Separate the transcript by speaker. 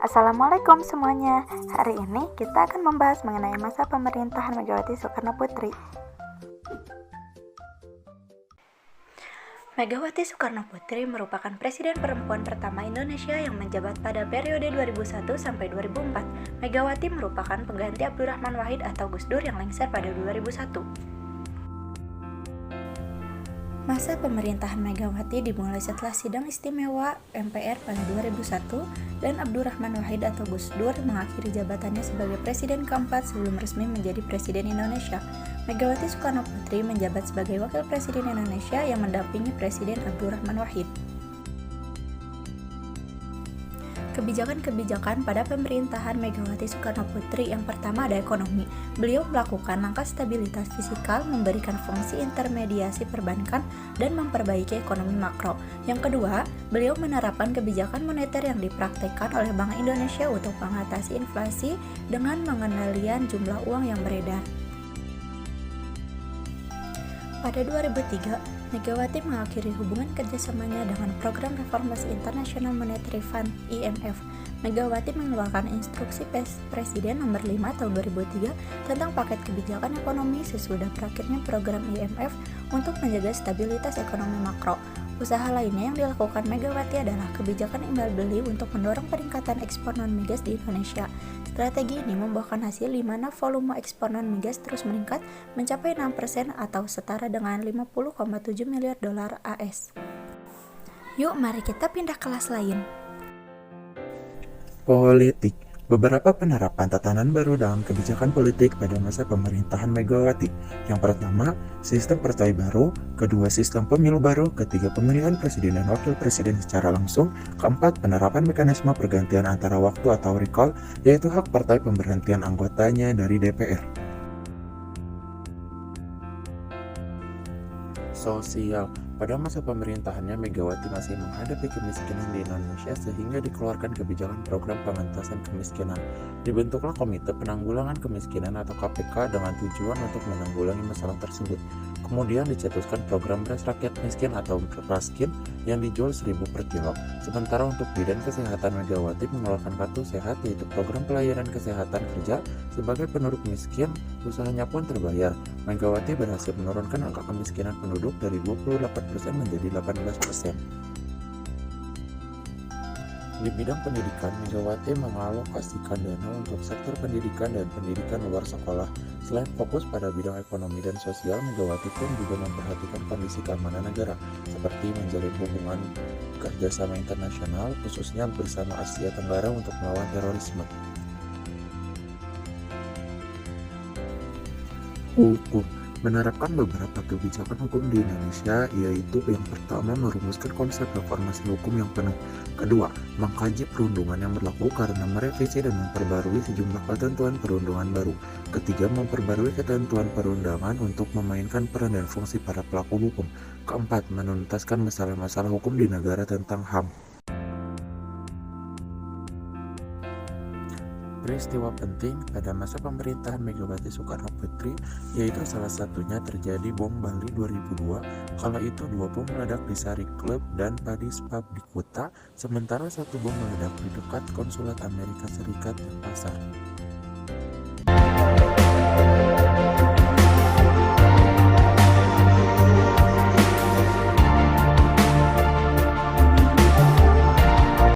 Speaker 1: Assalamualaikum semuanya. Hari ini kita akan membahas mengenai masa pemerintahan Megawati Soekarno Putri. Megawati Soekarno Putri merupakan presiden perempuan pertama Indonesia yang menjabat pada periode 2001 sampai 2004. Megawati merupakan pengganti Abdurrahman Wahid atau Gus Dur yang lengser pada 2001. Masa pemerintahan Megawati dimulai setelah sidang istimewa MPR pada 2001 dan Abdurrahman Wahid atau Gus Dur mengakhiri jabatannya sebagai presiden keempat sebelum resmi menjadi presiden Indonesia. Megawati Soekarno Putri menjabat sebagai wakil presiden Indonesia yang mendampingi Presiden Abdurrahman Wahid. Kebijakan-kebijakan pada pemerintahan Megawati Soekarno Putri yang pertama ada ekonomi. Beliau melakukan langkah stabilitas fiskal, memberikan fungsi intermediasi perbankan, dan memperbaiki ekonomi makro. Yang kedua, beliau menerapkan kebijakan moneter yang dipraktekkan oleh Bank Indonesia untuk mengatasi inflasi dengan pengendalian jumlah uang yang beredar. Pada 2003, Megawati mengakhiri hubungan kerjasamanya dengan Program Reformasi International Monetary Fund (IMF). Megawati mengeluarkan instruksi Presiden nomor 5 tahun 2003 tentang paket kebijakan ekonomi sesudah berakhirnya program IMF untuk menjaga stabilitas ekonomi makro. Usaha lainnya yang dilakukan Megawati adalah kebijakan imbal beli untuk mendorong peningkatan ekspor non-migas di Indonesia. Strategi ini membuahkan hasil di mana volume ekspor non-migas terus meningkat mencapai 6% atau setara dengan 50,7 miliar dolar AS. Yuk, mari kita pindah kelas lain.
Speaker 2: Politik. Beberapa penerapan tatanan baru dalam kebijakan politik pada masa pemerintahan Megawati. Yang pertama, sistem partai baru, kedua sistem pemilu baru, ketiga pemilihan presiden dan wakil presiden secara langsung, keempat penerapan mekanisme pergantian antara waktu atau recall, yaitu hak partai pemberhentian anggotanya dari DPR. Sosial. Pada masa pemerintahannya, Megawati masih menghadapi kemiskinan di Indonesia sehingga dikeluarkan kebijakan program pengentasan kemiskinan. Dibentuklah Komite Penanggulangan Kemiskinan atau KPK dengan tujuan untuk menanggulangi masalah tersebut. Kemudian dicetuskan program beras rakyat miskin atau Raskin yang dijual 1.000 per kilo. Sementara untuk bidang kesehatan, Megawati mengeluarkan kartu sehat, yaitu program pelayanan kesehatan kerja sebagai penduduk miskin, usahanya pun terbayar. Megawati berhasil menurunkan angka kemiskinan penduduk dari 28% menjadi 18%. Di bidang pendidikan, Megawati mengalokasikan dana untuk sektor pendidikan dan pendidikan luar sekolah. Selain fokus pada bidang ekonomi dan sosial, Megawati pun juga memperhatikan kondisi keamanan negara, seperti menjalin hubungan kerjasama internasional, khususnya bersama Asia Tenggara untuk melawan terorisme. Hukum. Menerapkan beberapa kebijakan hukum di Indonesia, yaitu yang pertama merumuskan konsep reformasi hukum yang penuh. Kedua, mengkaji perundungan yang berlaku karena merevisi dan memperbarui sejumlah ketentuan perundungan baru. Ketiga, memperbarui ketentuan perundangan untuk memainkan peran dan fungsi para pelaku hukum. Keempat, menuntaskan masalah-masalah hukum di negara tentang HAM. Peristiwa penting pada masa pemerintahan Megawati Soekarno Putri, yaitu salah satunya terjadi bom Bali 2002. Kala itu 2 bom meledak di Sari Club dan Paddy's Pub di Kuta, sementara 1 bom meledak di dekat konsulat Amerika Serikat di Pasar.